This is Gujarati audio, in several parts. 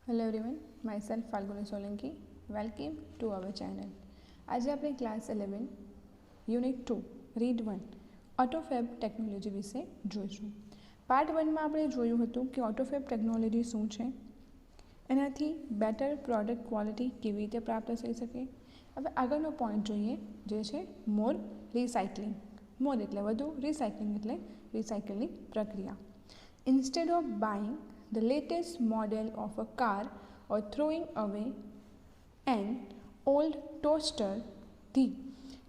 Hello everyone, myself Falguni Solanki. Welcome to our channel. આજે આપણે ક્લાસ 11 યુનિટ 2 રીડ 1 ઓટોફેબ ટેકનોલોજી વિશે જોઈશું. પાર્ટ 1માં આપણે જોયું હતું કે ઓટોફેબ ટેકનોલોજી શું છે, એનાથી બેટર પ્રોડક્ટ ક્વોલિટી કેવી રીતે પ્રાપ્ત થઈ શકે. હવે આગળનો પોઈન્ટ જોઈએ, જે છે મોર રિસાયકલિંગ. મોર એટલે વધુ, રિસાયકલિંગ એટલે રિસાયકલની પ્રક્રિયા. Instead of buying the latest model of a car or throwing away an old toaster, the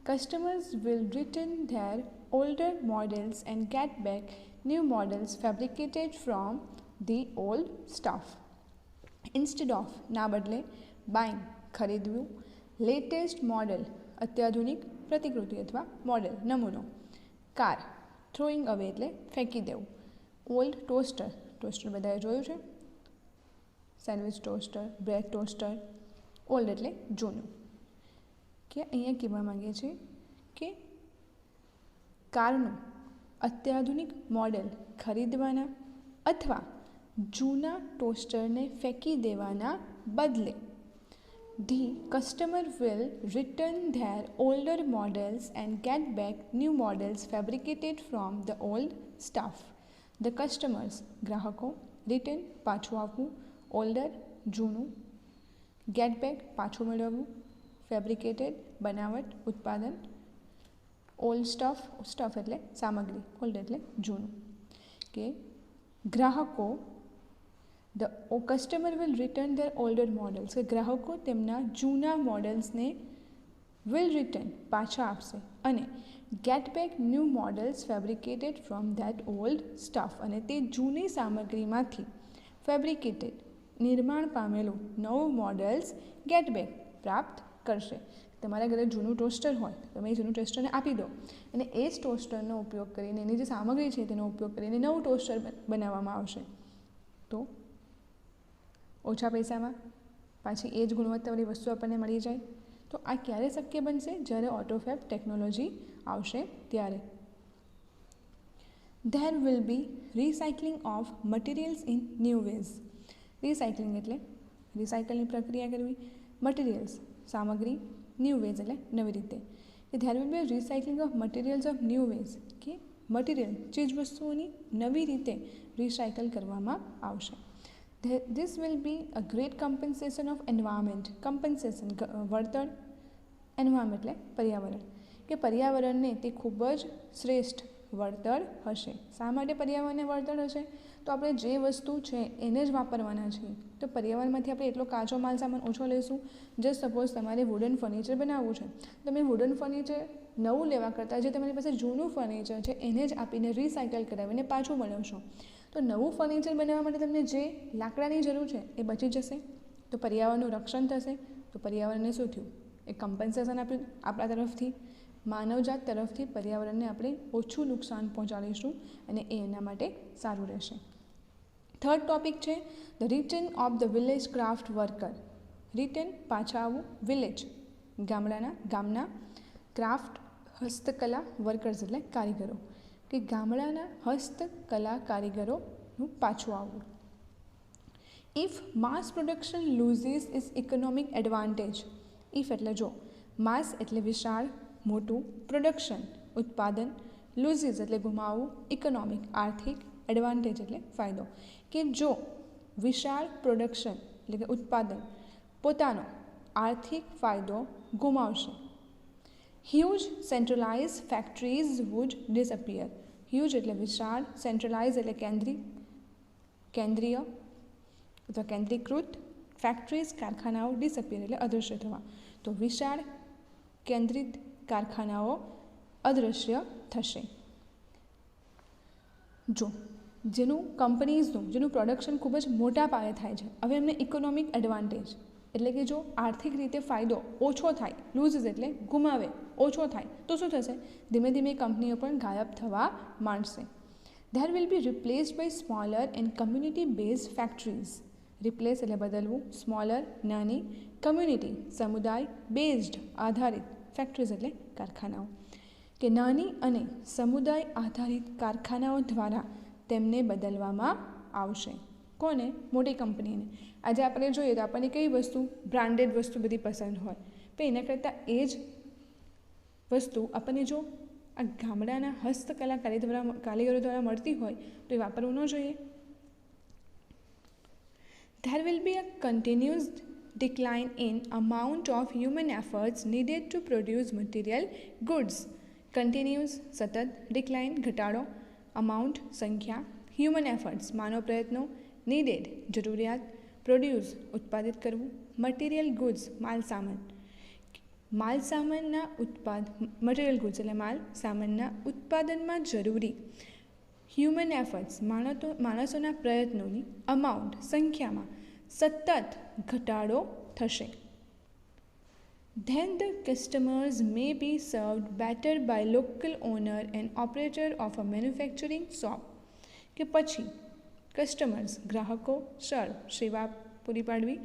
customers will return their older models and get back new models fabricated from the old stuff. Instead of ના બદલે બાઇંગ ખરીદવું, લેટેસ્ટ મોડેલ અત્યાધુનિક પ્રતિકૃતિ અથવા મોડેલ નમૂનો, કાર થ્રોઈંગ અવે એટલે ફેંકી દેવું, ઓલ્ડ ટોસ્ટર ટોસ્ટર બધાએ જોયું છે, sandwich toaster, bread toaster. Old એટલે જૂનું. કે અહીંયા કહેવા માંગે છે કે કારનું અત્યાધુનિક મોડેલ ખરીદવાના અથવા જૂના ટોસ્ટરને ફેંકી દેવાના બદલે the customer will return there older models and get back new models fabricated from the old staff. The customers ગ્રાહકો, રિટર્ન પાછું આપવું, ઓલ્ડર જૂનું, ગેટ બેક પાછું મેળવવું, ફેબ્રિકેટેડ બનાવટ ઉત્પાદન, ઓલ્ડ સ્ટફ સ્ટફ એટલે સામગ્રી, ઓલ્ડ એટલે જૂનું. કે ગ્રાહકો the customer will return there older models, કે ગ્રાહકો તેમના જૂના મોડલ્સને વિલ રિટર્ન પાછા આપશે અને get back new models fabricated from that old stuff, અને તે જૂની સામગ્રીમાંથી ફેબ્રિકેટેડ નિર્માણ પામેલું નવું મોડલ્સ ગેટ બેક પ્રાપ્ત કરશે. તમારા ઘરે જૂનું ટોસ્ટર હોય, તમે એ જૂનું ટોસ્ટરને આપી દો અને એ જ ટોસ્ટરનો ઉપયોગ કરીને, એની જે સામગ્રી છે તેનો ઉપયોગ કરીને નવું ટોસ્ટર બનાવવામાં આવશે. તો ઓછા પૈસામાં પાછી એ જ ગુણવત્તાવાળી વસ્તુ આપણને મળી જાય. તો આ ક્યારે શક્ય બનશે? જ્યારે ઓટોફેબ ટેકનોલોજી આવશે ત્યારે. There will be recycling of materials in new ways. Recycling એટલે રિસાયકલની પ્રક્રિયા કરવી, મટીરિયલ્સ સામગ્રી, ન્યૂ વેઝ એટલે નવી રીતે. There will be recycling of materials of new ways, કે મટીરિયલ ચીજ વસ્તુઓની નવી રીતે રિસાયકલ કરવામાં આવશે. This will be a great compensation of environment. Compensation વળતર, એન્વાયરમેન્ટ એટલે પર્યાવરણ, કે પર્યાવરણને તે ખૂબ જ શ્રેષ્ઠ વળતર હશે. શા માટે પર્યાવરણને વળતર હશે? તો આપણે જે વસ્તુ છે એને જ વાપરવાના છીએ. તો પર્યાવરણમાંથી આપણે એટલો કાચો માલ સામાન ઓછો લઈશું. જસ્ટ સપોઝ તમારે વુડન ફર્નિચર બનાવવું છે, તમે વુડન ફર્નિચર નવું લેવા કરતાં જે તમારી પાસે જૂનું ફર્નિચર છે એને જ આપીને રિસાયકલ કરાવીને પાછું બનાવશો. તો નવું ફર્નિચર બનાવવા માટે તમને જે લાકડાની જરૂર છે એ બચી જશે, તો પર્યાવરણનું રક્ષણ થશે. તો પર્યાવરણને શું થયું? એક કમ્પન્સેશન આપ્યું આપણા તરફથી, માનવજાત તરફથી પર્યાવરણને આપણે ઓછું નુકસાન પહોંચાડીશું અને એ એના માટે સારું રહેશે. થર્ડ ટોપિક છે the return of the village craft worker. Return પાછા આવવું, વિલેજ ગામના ક્રાફ્ટ હસ્તકલા વર્કર્સ એટલે કારીગરો, કે ગામડાના હસ્તકલા કારીગરોનું પાછું આવવું. If mass production loses is economic advantage. If એટલે જો, માસ એટલે વિશાળ મોટું, પ્રોડક્શન ઉત્પાદન, લૂઝીસ એટલે ગુમાવવું, ઇકોનોમિક આર્થિક, એડવાન્ટેજ એટલે ફાયદો. કે જો વિશાળ પ્રોડક્શન એટલે કે ઉત્પાદન પોતાનો આર્થિક ફાયદો ગુમાવશે. Huge centralise factories would disappear. Huge એટલે વિશાળ, સેન્ટ્રલાઇઝ એટલે કેન્દ્રીય અથવા કેન્દ્રીકૃત, ફેક્ટરીઝ કારખાનાઓ, ડિસઅપિયર એટલે અદૃશ્ય થવા. તો વિશાળ કેન્દ્રિત કારખાનાઓ અદૃશ્ય થશે. જો જેનું પ્રોડક્શન ખૂબ જ મોટા પાયે થાય છે, હવે એમને ઇકોનોમિક એડવાન્ટેજ એટલે કે જો આર્થિક રીતે ફાયદો ઓછો થાય, લૂઝીસ એટલે ગુમાવે, ઓછો થાય, તો શું થશે? ધીમે ધીમે કંપનીઓ પણ ગાયબ થવા માંડશે. There will be replaced by smaller and community based factories. Replace એટલે બદલવું, સ્મોલર નાની, કમ્યુનિટી સમુદાય, બેઝડ આધારિત, ફેક્ટરીઝ એટલે કારખાનાઓ, કે નાની અને સમુદાય આધારિત કારખાનાઓ દ્વારા તેમને બદલવામાં આવશે. કોને? મોટી કંપનીને. આજે આપણે જોઈએ તો આપણને કઈ વસ્તુ બ્રાન્ડેડ વસ્તુ બધી પસંદ હોય, પણ એના કરતાં એ જ વસ્તુ આપણને જો આ ગામડાના હસ્તકલા કારીગરો દ્વારા મળતી હોય તો એ વાપરવું ન જોઈએ. There will be a continuous decline in amount of human efforts needed to produce material goods. Continuous સતત, decline ઘટાડો, amount સંખ્યા, human efforts માનવ પ્રયત્નો, needed જરૂરિયાત, produce ઉત્પાદિત કરવું, material goods માલ સામાન. માલ સામાનના મટીરિયલ ગુડ્સ એટલે માલ સામાનના ઉત્પાદનમાં જરૂરી હ્યુમન એફર્ટ્સ માણસોના પ્રયત્નોની અમાઉન્ટ સંખ્યામાં સતત ઘટાડો થશે. Then the customers may be served better by local owner and operator of a manufacturing shop. કે પછી કસ્ટમર્સ ગ્રાહકો સેવા પૂરી પાડવી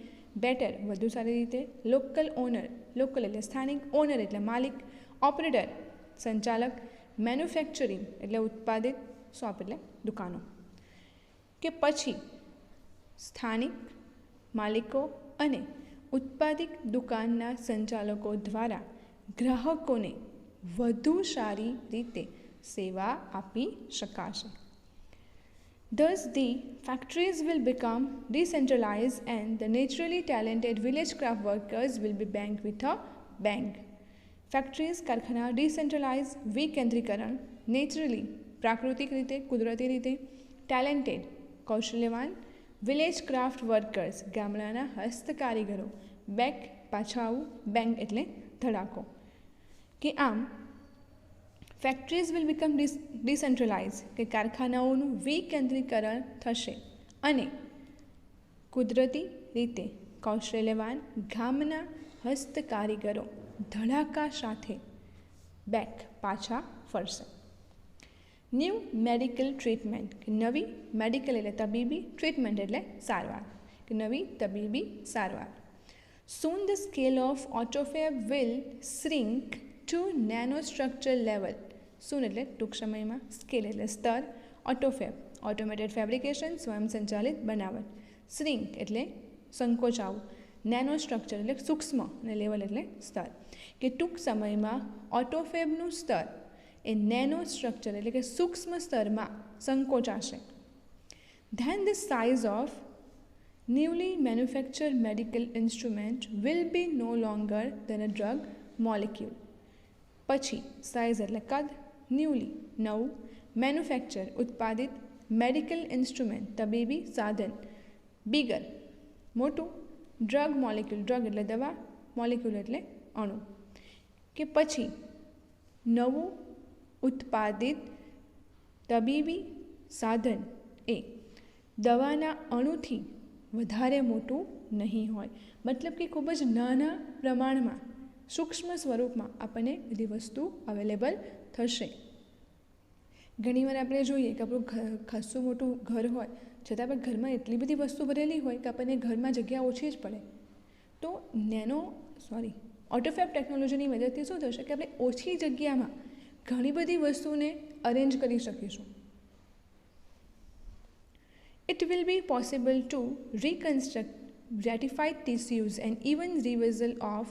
બેટર વધુ સારી રીતે, લોકલ ઓનર લોકલ એટલે સ્થાનિક, ઓનર એટલે માલિક, ઓપરેટર સંચાલક, મેન્યુફેક્ચરિંગ એટલે ઉત્પાદિત, શોપ એટલે દુકાનો. કે પછી સ્થાનિક માલિકો અને ઉત્પાદિત દુકાનના સંચાલકો દ્વારા ગ્રાહકોને વધુ સારી રીતે સેવા આપી શકાશે. Thus, the factories will become decentralized and the naturally talented village craft workers will be banked with a bank. Factories કારખાના ડિસેન્ટ્રલાઇઝ વિકેન્દ્રીકરણ, નેચરલી પ્રાકૃતિક રીતે કુદરતી રીતે, ટેલેન્ટેડ કૌશલ્યવાન, વિલેજ ક્રાફ્ટ વર્કર્સ ગામડાના હસ્તકારીગરો, બેક પાછા આવું, બેંક એટલે ધડાકો. કે આમ ફેક્ટરીઝ વિલ બીકમ ડિસેન્ટ્રલાઇઝ કે કારખાનાઓનું વિકેન્દ્રીકરણ થશે અને કુદરતી રીતે કૌશલ્યવાન ગામના હસ્તકારીગરો ધડાકા સાથે બેક પાછા ફરશે. ન્યૂ મેડિકલ ટ્રીટમેન્ટ કે નવી મેડિકલ એટલે તબીબી, ટ્રીટમેન્ટ એટલે સારવાર કે નવી તબીબી સારવાર. Soon the scale of autophagy will shrink to nanostructure level. સૂન એટલે ટૂંક સમયમાં, સ્કેલ એટલે સ્તર, ઓટોફેબ ઓટોમેટેડ ફેબ્રિકેશન સ્વયંસંચાલિત બનાવટ, શ્રિંક એટલે સંકોચાવું, નેનો સ્ટ્રક્ચર એટલે સૂક્ષ્મ અને લેવલ એટલે સ્તર. કે ટૂંક સમયમાં ઓટોફેબનું સ્તર એ નેનો સ્ટ્રક્ચર એટલે કે સૂક્ષ્મ સ્તરમાં સંકોચાશે. Then the size of newly manufactured medical instrument will be no longer than a drug molecule. પછી સાઇઝ એટલે કદ, ન્યૂલી નવું, મેન્યુફેક્ચર ઉત્પાદિત, મેડિકલ ઇન્સ્ટ્રુમેન્ટ તબીબી સાધન બિગર મોટું, ડ્રગ મોલિક્યુલ ડ્રગ એટલે દવા, મોલિક્યુલ એટલે અણુ. કે પછી નવું ઉત્પાદિત તબીબી સાધન એ દવાના અણુથી વધારે મોટું નહીં હોય. મતલબ કે ખૂબ જ નાના પ્રમાણમાં સૂક્ષ્મ સ્વરૂપમાં આપણને બધી વસ્તુ અવેલેબલ થશે. ઘણીવાર આપણે જોઈએ કે આપણું ખાસું મોટું ઘર હોય છતાં આપણે ઘરમાં એટલી બધી વસ્તુ ભરેલી હોય કે આપણને ઘરમાં જગ્યા ઓછી જ પડે. તો ઓટોફેબ ટેકનોલોજીની મદદથી શું થશે કે આપણે ઓછી જગ્યામાં ઘણી બધી વસ્તુને અરેન્જ કરી શકીશું. It will be possible to reconstruct ratified tissues and even reversal of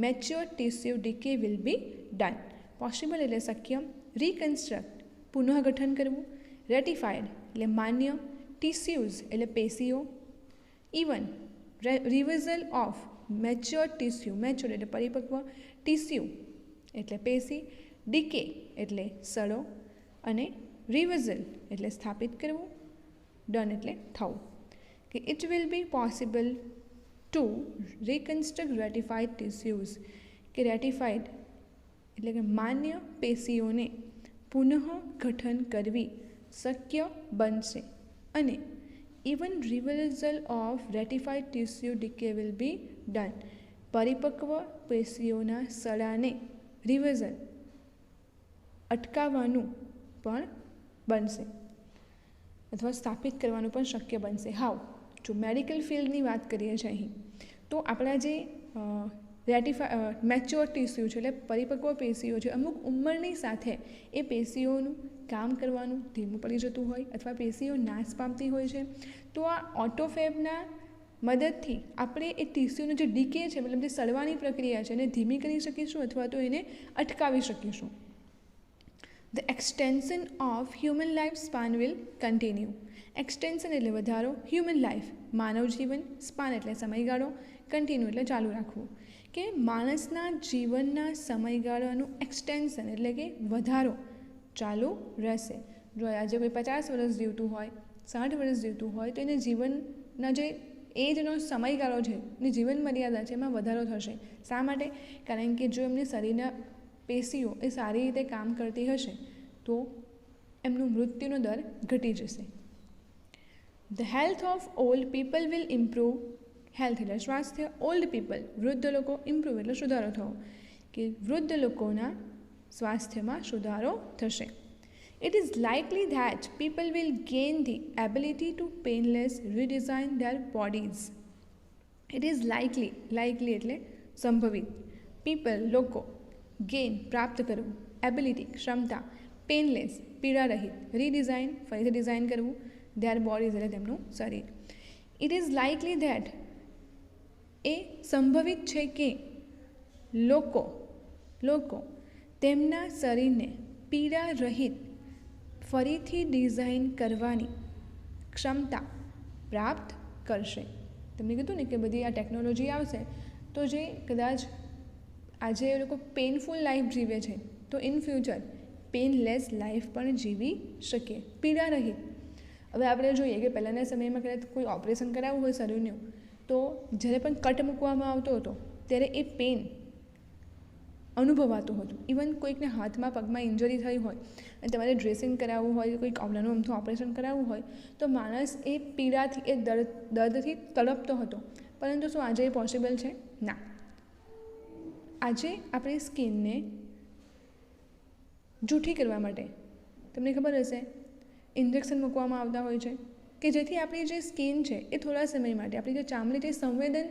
mature tissue decay will be done. Possible એટલે શક્ય, reconstruct પુનઃગઠન કરવું, રેટિફાઈડ એટલે માન્ય, ટિસ્યુઝ એટલે પેશીઓ, even reversal of mature tissue mature એટલે પરિપક્વ, ટિસ્યુ એટલે પેશી, ડીકે એટલે સડો અને રિવર્સલ એટલે સ્થાપિત કરવું, ડન એટલે થવું. કે it will be possible to reconstruct ratified tissues કે રેટિફાઈડ એટલે કે માન્ય પેશીઓને પુનઃ ગઠન કરવી શક્ય બનશે અને even reversal of ratified tissue decay will be done. પરિપક્વ પેશીઓના સડાને રિવર્સલ અટકાવવાનું પણ બનશે અથવા સ્થાપિત કરવાનું પણ શક્ય બનશે. હાઉ? જો મેડિકલ ફિલ્ડની વાત કરીએ છીએ અહીં તો આપણા જે મેચ્યોર ટિસ્યુ છે એટલે પરિપક્વ પેશીઓ છે, અમુક ઉંમરની સાથે એ પેશીઓનું કામ કરવાનું ધીમું પડી જતું હોય અથવા પેશીઓ નાશ પામતી હોય છે, તો આ ઓટોફેબના મદદથી આપણે એ ટીસ્યુનો જે ડીકે છે, મતલબ જે સડવાની પ્રક્રિયા છે, એને ધીમી કરી શકીશું અથવા તો એને અટકાવી શકીશું. The extension of human lifespan will continue. Extension એટલે વધારો, હ્યુમન લાઈફ માનવ જીવન, સ્પાન એટલે સમયગાળો, કન્ટિન્યુ એટલે ચાલુ રાખવું. કે માણસના જીવનના સમયગાળાનું એક્સટેન્શન એટલે કે વધારો ચાલુ રહેશે. જો આજે કોઈ 50 વર્ષ જીવતું હોય, 60 વર્ષ જીવતું હોય, તો એને જીવનના જે એજનો સમયગાળો છે, એની જીવન મર્યાદા છે, એમાં વધારો થશે. શા માટે? કારણ કે જો એમની શરીરના પેશીઓ એ સારી રીતે કામ કરતી હશે તો એમનું મૃત્યુનો દર ઘટી જશે. The health of old people will improve. Health એટલે સ્વાસ્થ્ય, ઓલ્ડ પીપલ વૃદ્ધ લોકો, ઇમ્પ્રૂવ એટલે સુધારો થવો, કે વૃદ્ધ લોકોના સ્વાસ્થ્યમાં સુધારો થશે. It is likely that people will gain the ability to painless redesign their bodies. It is likely એટલે સંભવિત, people લોકો, ગેઇન પ્રાપ્ત કરવું, એબિલિટી ક્ષમતા, પેનલેસ પીડા રહિત, રીડિઝાઇન ફરીથી ડિઝાઇન કરવું, ધેર બોડીઝ એટલે તેમનું શરીર. ઇટ ઇઝ લાઇકલી ધેટ એ સંભવિત છે કે લોકો તેમના શરીરને પીડા રહિત ફરીથી ડિઝાઇન કરવાની ક્ષમતા પ્રાપ્ત કરશે. તમને કીધું ને કે બધી આ ટેકનોલોજી આવશે તો જે કદાચ આજે એ લોકો પેઇનફુલ લાઈફ જીવે છે તો ઇન ફ્યુચર પેનલેસ લાઈફ પણ જીવી શકે, પીડા રહિત. હવે આપણે જોઈએ કે પહેલાંના સમયમાં કદાચ કોઈ ઓપરેશન કરાવવું હોય શરીરનું, તો જ્યારે પણ કટ મૂકવામાં આવતો હતો ત્યારે એ પેન અનુભવાતું હતું. ઇવન કોઈકને હાથમાં પગમાં ઇન્જરી થઈ હોય અને તમારે ડ્રેસિંગ કરાવવું હોય, કોઈક નાનું અમથું ઓપરેશન કરાવવું હોય, તો માણસ એ પીડાથી, એ દર્દથી તડપતો હતો. પરંતુ શું આજે એ પોસિબલ છે? ના. આજે આપણી સ્કિનને જૂઠી કરવા માટે તમને ખબર હશે ઇન્જેક્શન મૂકવામાં આવતા હોય છે, કે જેથી આપણી જે સ્કિન છે એ થોડા સમય માટે, આપણી જે ચામડી છે સંવેદન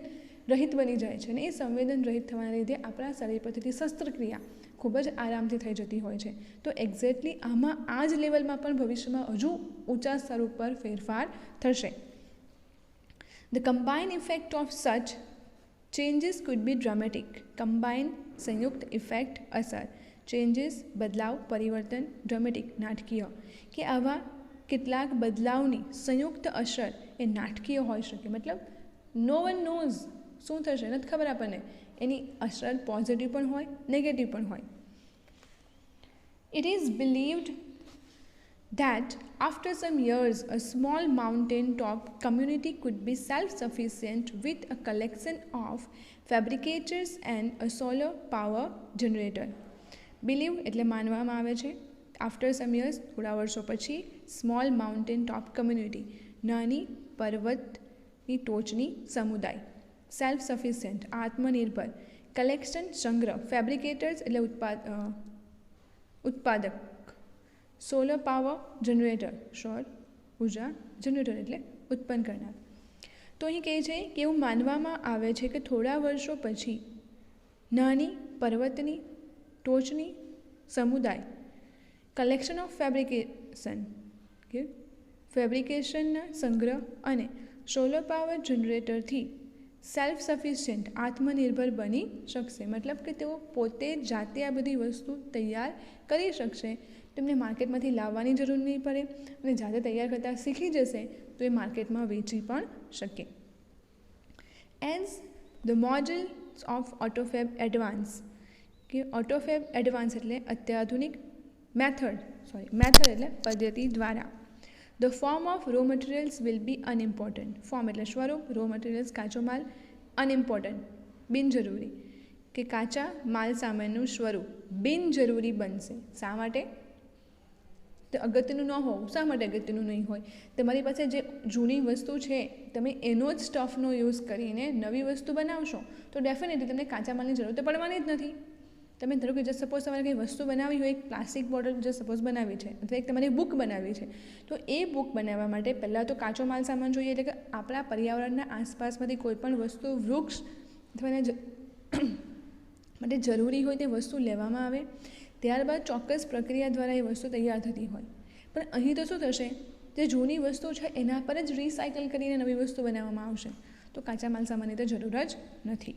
રહિત બની જાય છે, અને એ સંવેદન રહિત થવાના લીધે આપણા શરીર પર થતી શસ્ત્રક્રિયા ખૂબ જ આરામથી થઈ જતી હોય છે. તો એક્ઝેક્ટલી આમાં આ જ લેવલમાં પણ ભવિષ્યમાં હજુ ઊંચા સ્તર ઉપર ફેરફાર થશે. The combined effect of such changes could be dramatic. Combine સંયુક્ત ઇફેક્ટ અસર, ચેન્જીસ બદલાવ, પરિવર્તન, ડ્રામેટિક નાટકીય, કે આવા કેટલાક બદલાવની સંયુક્ત અસર એ નાટકીય હોઈ શકે. મતલબ નો વન નોઝ શું થશે નથી ખબર આપણને, એની અસર પોઝિટિવ પણ હોય, નેગેટિવ પણ હોય. It is believed that after some years a small mountain top community could be self-sufficient with a collection of fabricators and a solar power generator. Believe એટલે માનવામાં આવે છે, after some years થોડા વર્ષો પછી, small mountain top community નાની પર્વતની ટોચની સમુદાય, સેલ્ફ સફિશિયન્ટ આત્મનિર્ભર, કલેક્શન સંગ્રહ, ફેબ્રિકેટર્સ એટલે ઉત્પાદક, સોલર પાવર જનરેટર સૌર ઉર્જા જનરેટર એટલે ઉત્પન્ન કરનાર. તો અહીં કહે છે કે એવું માનવામાં આવે છે કે થોડા વર્ષો પછી નાની પર્વતની ટોચની સમુદાય કલેક્શન ઓફ ફેબ્રિકેશનના સંગ્રહ અને સોલર પાવર જનરેટરથી સેલ્ફ સફિશિયન્ટ આત્મનિર્ભર બની શકશે. મતલબ કે તેઓ પોતે જાતે આ બધી વસ્તુ તૈયાર કરી શકશે, તેમને માર્કેટમાંથી લાવવાની જરૂર નહીં પડે અને જાતે તૈયાર કરતાં શીખી જશે તો એ માર્કેટમાં વેચી પણ શકે. As the models of autofab advance, કે ઓટોફેબ એડવાન્સ એટલે અત્યાધુનિક મેથડ એટલે પદ્ધતિ દ્વારા, the form of raw materials will be unimportant. Form એટલે સ્વરૂપ, રો મટીરિયલ્સ કાચો માલ, અનઇમ્પોર્ટન્ટ બિનજરૂરી, કે કાચા માલ સામાનનું સ્વરૂપ બિનજરૂરી બનશે. શા માટે? તો અગત્યનું ન હોવું. શા માટે અગત્યનું નહીં હોય? તમારી પાસે જે જૂની વસ્તુ છે તમે એનો જ સ્ટફનો યુઝ કરીને નવી વસ્તુ બનાવશો તો ડેફિનેટલી તમને કાચા માલની જરૂર તો પડવાની જ નથી. તમે ધારો કે જસ્ટ સપોઝ તમારે કંઈ વસ્તુ બનાવી હોય, એક પ્લાસ્ટિક બોટલ જસ્ટ સપોઝ બનાવી છે અથવા એક તમારી બુક બનાવી છે, તો એ બુક બનાવવા માટે પહેલાં તો કાચો માલ સામાન જોઈએ, એટલે કે આપણા પર્યાવરણના આસપાસમાંથી કોઈ પણ વસ્તુ, વૃક્ષ અથવા એના માટે જરૂરી હોય તે વસ્તુ લેવામાં આવે. ત્યારબાદ ચોક્કસ પ્રક્રિયા દ્વારા એ વસ્તુ તૈયાર થતી હોય. પણ અહીં તો શું થશે, જે જૂની વસ્તુ છે એના પર જ રિસાયકલ કરીને નવી વસ્તુ બનાવવામાં આવશે. તો કાચા માલ સામાનની તો જરૂર જ નથી.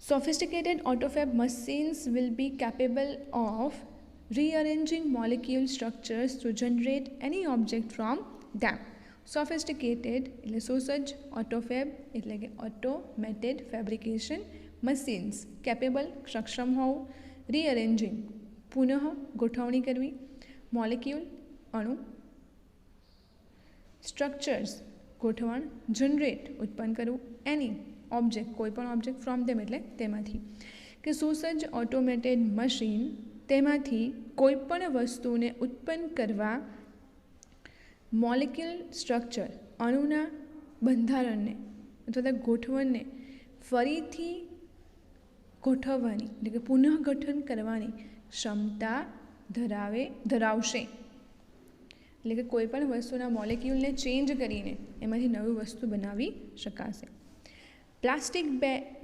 Sophisticated autofab machines will be capable of rearranging molecule structures to generate any object from them. Sophisticated એટલે સુસજ્જ, autofab એટલે કે automated fabrication machines, capable સક્ષમ હોવું, rearranging પુનઃ ગોઠવણી કરવી, molecule અણુ, structures ગોઠવણ, generate ઉત્પન્ન કરવું, any ઓબ્જેક્ટ કોઈપણ ઓબ્જેક્ટ ફ્રોમ ધેમ એટલે તેમાંથી. કે સુસજ્જ ઓટોમેટેડ મશીન તેમાંથી કોઈપણ વસ્તુને ઉત્પન્ન કરવા મોલિક્યુલ સ્ટ્રક્ચર અણુના બંધારણને અથવા તો ગોઠવણને ફરીથી ગોઠવવાની એટલે કે પુનઃગઠન કરવાની ક્ષમતા ધરાવશે. એટલે કે કોઈપણ વસ્તુના મોલિક્યુલને ચેન્જ કરીને એમાંથી નવી વસ્તુ બનાવી શકાશે. Plastic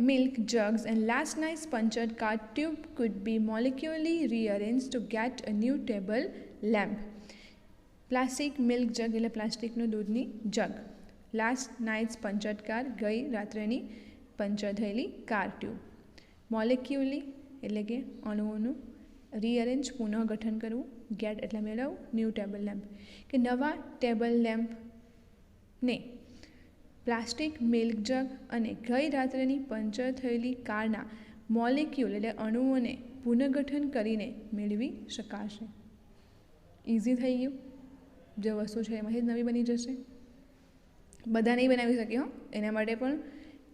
milk jugs and last night's punctured card tube could be molecularly rearranged to get a new table lamp. Plastic milk jug એટલે પ્લાસ્ટિકનું દૂધની જગ. લાસ્ટ નાઇટ્સ પંચર્ડ કાર ગઈ રાત્રેની પંચર થયેલી કાર ટ્યુબ. મોલેક્યુલરી એટલે કે અણુઓનું, રીઅરેન્જ પુનઃગઠન કરવું, ગેટ એટલે મેળવવું, ન્યૂ ટેબલ લેમ્પ કે નવા ટેબલ લેમ્પને પ્લાસ્ટિક મિલ્ક જગ અને ગઈ રાત્રેની પંચર થયેલી કારના મોલેક્યુલ એટલે અણુઓને પુનઃગઠન કરીને મેળવી શકાશે. ઇઝી થઈ ગયું. જે વસ્તુ છે એમાંથી જ નવી બની જશે. બધા નહીં બનાવી શકે હો, એના માટે પણ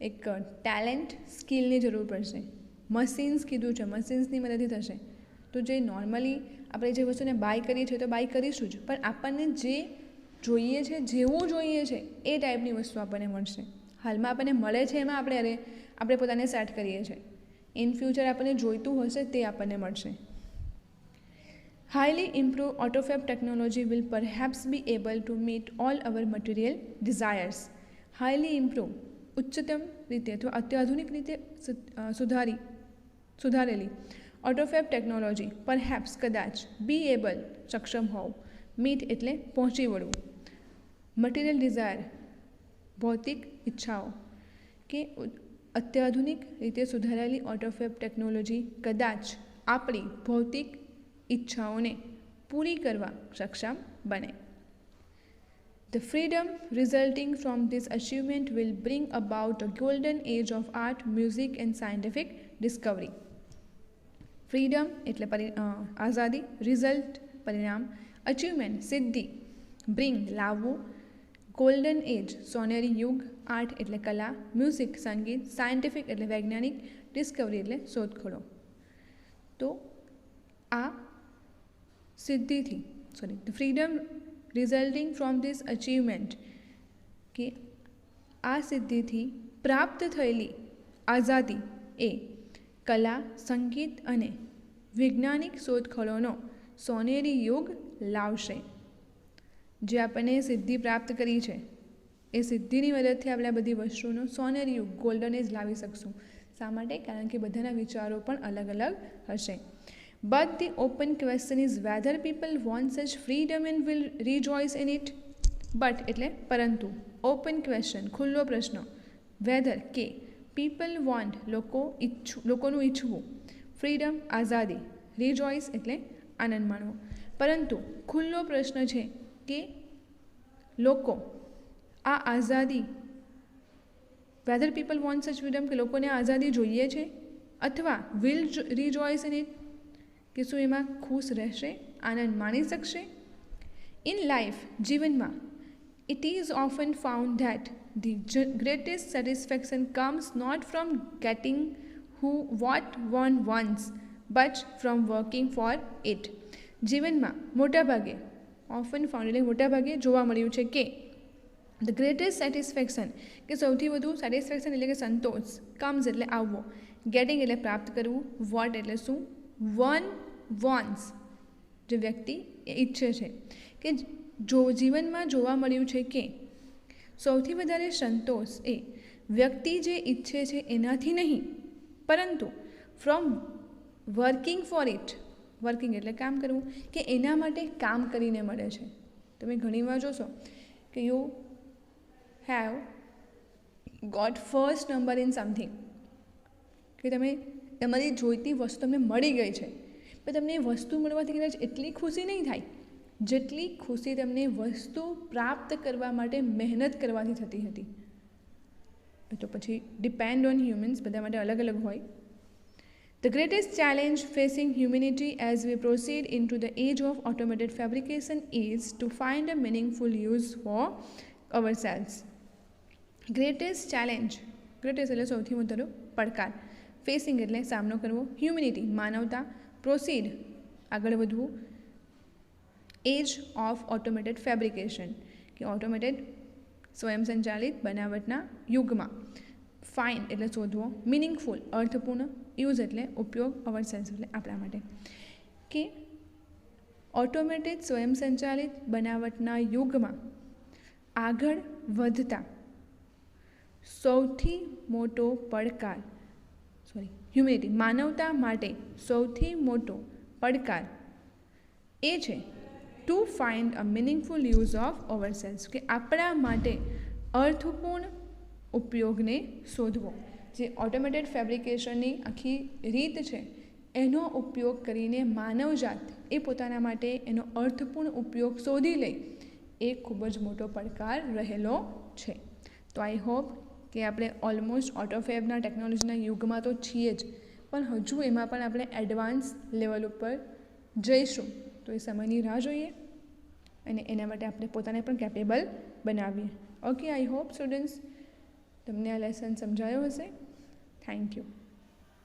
એક ટેલેન્ટ સ્કિલની જરૂર પડશે. મશીન્સ કીધું છે, મશીન્સની મદદથી થશે. તો જે નોર્મલી આપણે જે વસ્તુને બાય કરીએ છીએ તો બાય કરીશું જ, પણ આપણને જે જોઈએ છે, જેવું જોઈએ છે એ ટાઈપની વસ્તુ આપણને મળશે. હાલમાં આપણને મળે છે એમાં આપણે પોતાને સેટ કરીએ છીએ. ઇન ફ્યુચર આપણને જોઈતું હશે તે આપણને મળશે. Highly improved AutoFab technology will perhaps be able to meet all our material desires. Highly improved ઉચ્ચતમ રીતે અથવા અત્યાધુનિક રીતે સુધારેલી AutoFab ટેકનોલોજી પરહેપ્સ કદાચ, બી એબલ સક્ષમ હોવું, મીટ એટલે પહોંચી વળવું, મટીરિયલ ડિઝાયર ભૌતિક ઈચ્છાઓ કે અત્યાધુનિક રીતે સુધારેલી AutoFab ટેકનોલોજી કદાચ આપણી ભૌતિક ઈચ્છાઓને પૂરી કરવા સક્ષમ બને. The freedom resulting from this achievement will bring about a golden age of art, music and scientific discovery. Freedom એટલે આઝાદી, રિઝલ્ટ પરિણામ, અચીવમેન્ટ સિદ્ધિ, બ્રિંગ લાવવું, ગોલ્ડન એજ સોનેરી યુગ, આર્ટ એટલે કલા, મ્યુઝિક સંગીત, સાયન્ટિફિક એટલે વૈજ્ઞાનિક, ડિસ્કવરી એટલે શોધખોળો. તો આ સિદ્ધિથી the freedom resulting from this achievement કે આ સિદ્ધિથી પ્રાપ્ત થયેલી આઝાદી એ કલા, સંગીત અને વૈજ્ઞાનિક શોધખોળોનો સોનેરી યુગ લાવશે. જે આપણને સિદ્ધિ પ્રાપ્ત કરી છે એ સિદ્ધિની મદદથી આપણે આ બધી વસ્તુનો સોનેરી યુગ ગોલ્ડન એજ લાવી શકશું. શા માટે? કારણ કે બધાના વિચારો પણ અલગ અલગ હશે. But the open question is whether people want such freedom and will rejoice in it. But એટલે પરંતુ, ઓપન ક્વેશ્ચન ખુલ્લો પ્રશ્ન, વેધર કે પીપલ વોન્ટ લોકોનું ઈચ્છવું, ફ્રીડમ આઝાદી, રિજોઇસ એટલે આનંદ માણવો. પરંતુ ખુલ્લો પ્રશ્ન છે કે લોકો આ આઝાદી, વેધર પીપલ વોન્ટ સચ ફ્રીડમ કે લોકોને આઝાદી જોઈએ છે અથવા વિલ રિજોઇસ ઇન ઇટ કે શું એમાં ખુશ રહેશે, આનંદ માણી શકશે. ઇન લાઈફ જીવનમાં it is often found that the greatest satisfaction comes not from getting what one wants but from working for it. જીવનમાં મોટાભાગે ઓફન ફાઉન્ડ એટલે મોટાભાગે જોવા મળ્યું છે કે ધ ગ્રેટેસ્ટ સેટિસ્ફેક્શન કે સૌથી વધુ સેટિસ્ફેક્શન એટલે કે સંતોષ, કમ્સ એટલે આવવો, ગેટિંગ એટલે પ્રાપ્ત કરવું, વોટ એટલે શું, વન વોન્ટ્સ જે વ્યક્તિ ઈચ્છે છે કે જીવનમાં જોવા મળ્યું છે કે સૌથી વધારે સંતોષ એ વ્યક્તિ જે ઈચ્છે છે એનાથી નહીં પરંતુ from working four it, working એટલે કામ કરવું, કે એના માટે કામ કરીને મળે છે. તમે ઘણીવાર જોશો કે you have got first number in something, કે તમે તમારી જોઈતી વસ્તુ તમને મળી ગઈ છે, પણ તમને એ વસ્તુ મળવાથી કદાચ એટલી ખુશી નહીં થાય જેટલી ખુશી તમને વસ્તુ પ્રાપ્ત કરવા માટે મહેનત કરવાથી થતી હતી. તો પછી ડિપેન્ડ ઓન હ્યુમન્સ, બધા માટે અલગ અલગ હોય. The greatest challenge facing humanity as we proceed into the age of automated fabrication is to find a meaningful use for ourselves. Greatest challenge, greatest એટલે સૌથી મોટો પડકાર, ફેસિંગ એટલે સામનો કરવો, હ્યુમેનિટી માનવતા, પ્રોસીડ આગળ વધવું, એજ ઓફ ઓટોમેટેડ ફેબ્રિકેશન કે ઓટોમેટેડ સ્વયંસંચાલિત બનાવટના યુગમાં, ફાઇન્ડ એટલે શોધવો, મિનિંગફુલ અર્થપૂર્ણ, યુઝ એટલે ઉપયોગ, અવરસેલ્સ એટલે આપણા માટે. કે ઓટોમેટેડ સ્વયંસંચાલિત બનાવટના યુગમાં આગળ વધતા સૌથી મોટો પડકાર, હ્યુમેનિટી માનવતા માટે સૌથી મોટો પડકાર એ છે to find a meaningful use of ourselves, કે આપણા માટે અર્થપૂર્ણ ઉપયોગને શોધવો. જે ઓટોમેટેડ ફેબ્રિકેશનની આખી રીત છે એનો ઉપયોગ કરીને માનવજાત એ પોતાના માટે એનો અર્થપૂર્ણ ઉપયોગ શોધી લે, એ ખૂબ જ મોટો પડકાર રહેલો છે. તો આઈ હોપ કે આપણે ઓલમોસ્ટ ઓટોફેબના ટેકનોલોજીના યુગમાં તો છીએ જ, પણ હજુ એમાં પણ આપણે એડવાન્સ લેવલ ઉપર જઈશું. તો એ સમયની રાહ જોઈએ અને એના માટે આપણે પોતાને પણ કેપેબલ બનાવીએ. ઓકે, આઈ હોપ સ્ટુડન્ટ્સ તમને આ લેસન સમજાયો હશે. Thank you.